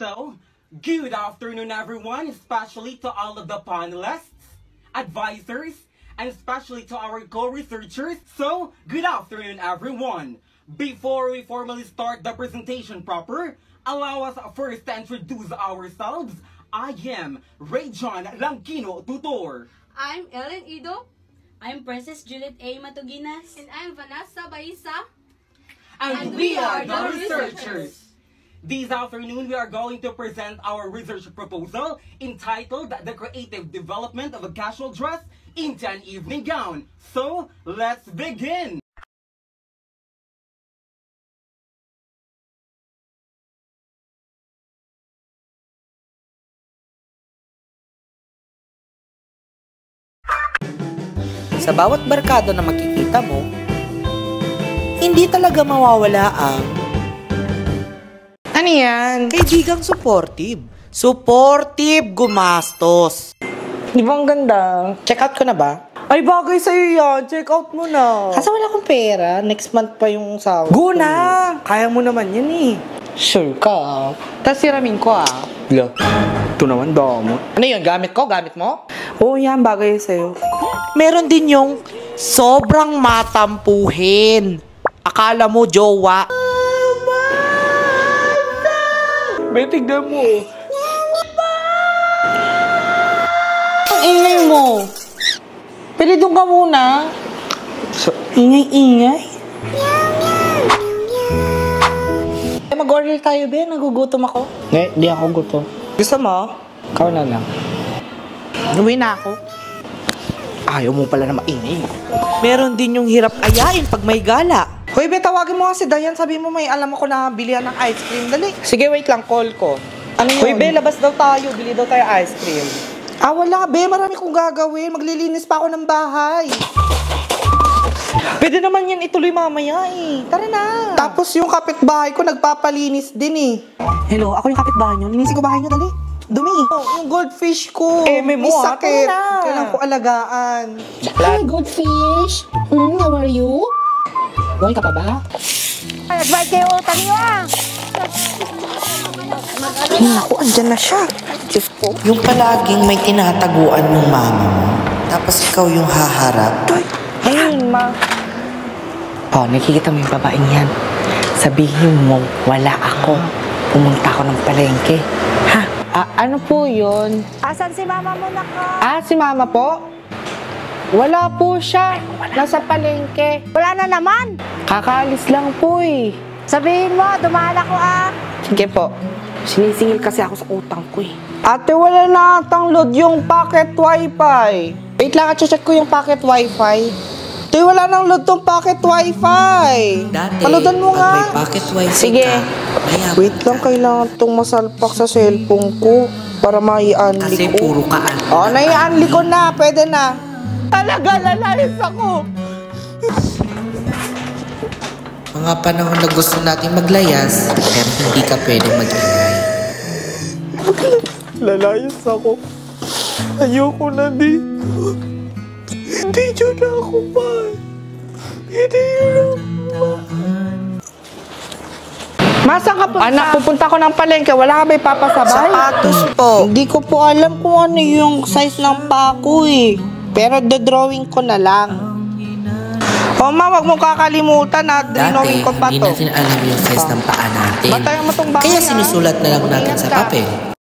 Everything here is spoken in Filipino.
So, good afternoon everyone, especially to all of the panelists, advisors, and especially to our co-researchers. So, good afternoon everyone. Before we formally start the presentation proper, allow us first to introduce ourselves. I am Rayjon Langkino Tutor. I'm Ellen Ido. I'm Princess Juliet A. Matuginas. And I'm Vanessa Baisa. And we are the researchers. This afternoon, we are going to present our research proposal entitled The Creative Development of a Casual Dress into an Evening Gown. So, let's begin! Sa bawat barkada na makikita mo, hindi talaga mawawala ang ano yan? Kaibigang supportive. Supportive gumastos. Di ba ang ganda? Check out ko na ba? Ay, bagay sa'yo yan. Check out mo na. Kasi wala akong pera. Next month pa yung sahod. Go na! Kaya mo naman yan eh. Sure ka. Tapos siramin ko ah. Ito naman damo. Ano yun? Gamit ko? Gamit mo? Oo yan. Bagay sa'yo. Meron din yung sobrang matampuhin. Akala mo jowa. May tignan mo. Ang ingay mo. Pwede doon ka muna. Ingay-ingay. Mag-order tayo, Ben. Nagugutom ako. Di ako gutom. Gusto mo? Ikaw na lang. Uwi na ako. Ayaw mo pala na maingay. Meron din yung hirap ayain pag may gala. Hoy, be, tawagin mo nga si Dayan. Sabi mo may alam ako na bilihan ng ice cream. Dali. Sige, wait lang. Call ko. Ano yun? Hoy, be, labas daw tayo. Bili daw tayo ice cream. Ah, wala, be. Marami kong gagawin. Maglilinis pa ako ng bahay. Pwede naman yan ituloy mamaya eh. Tara na. Tapos yung kapitbahay ko nagpapalinis din eh. Hello, ako yung kapitbahay nyo. Linisin ko bahay nyo, dali. Dumi. Oh, yung goldfish ko. May sakit. Kailangan ko alagaan. Hi, goldfish. How are you? Buhay ka pa ba? Nagbayad kayo utang niyo ah! Naku, andyan na siya. Diyos ko. Yung palaging may tinataguan ng mama mo. Tapos ikaw yung haharap. Ayun, ma. Oh, nakikita mo yung babaeng yan. Sabihin mo, wala ako. Pumunta ako ng palengke. Ha? Ano po yun? Asan si mama mo na ka? Si mama po? Wala po siya. Nasa palengke. Wala na naman. Kakaalis lang po eh. Sabihin mo, dumaan ako ah. Sige po. Sinisingil kasi ako sa utang ko eh. Ate, wala na atang load yung pocket wifi. Wait lang, check ko yung pocket wifi. Ate, wala nang load tong pocket wifi. Paludan mo nga. May pocket wifi sige. ka, Wait lang, kailangan tong masalpak sa cellphone ko para mai-unli kasi ko. puro kaan. Oh, nai-unli ko na. Pwede na. Talaga, lalayas ako. Mga panahon na gusto natin maglayas, pero hindi ka pwede mag-ingay. Lalayas ako. Ayoko na dito. Hindi yun na ako pa. Hindi yun ako pa. Masang ka punta? Anak, pupunta ko ng palengke. Wala ka ba ipapasabay? Sapatos po. Hindi ko po alam kung ano yung size ng pako eh. Pero dodrawing ko na lang. O ma, wag mo kakalimutan na drawing ko pa to. Dati, hindi natin alam yung size ng paa natin. Bantayan mo tong bahay. Kaya sinusulat na lang natin sa papel.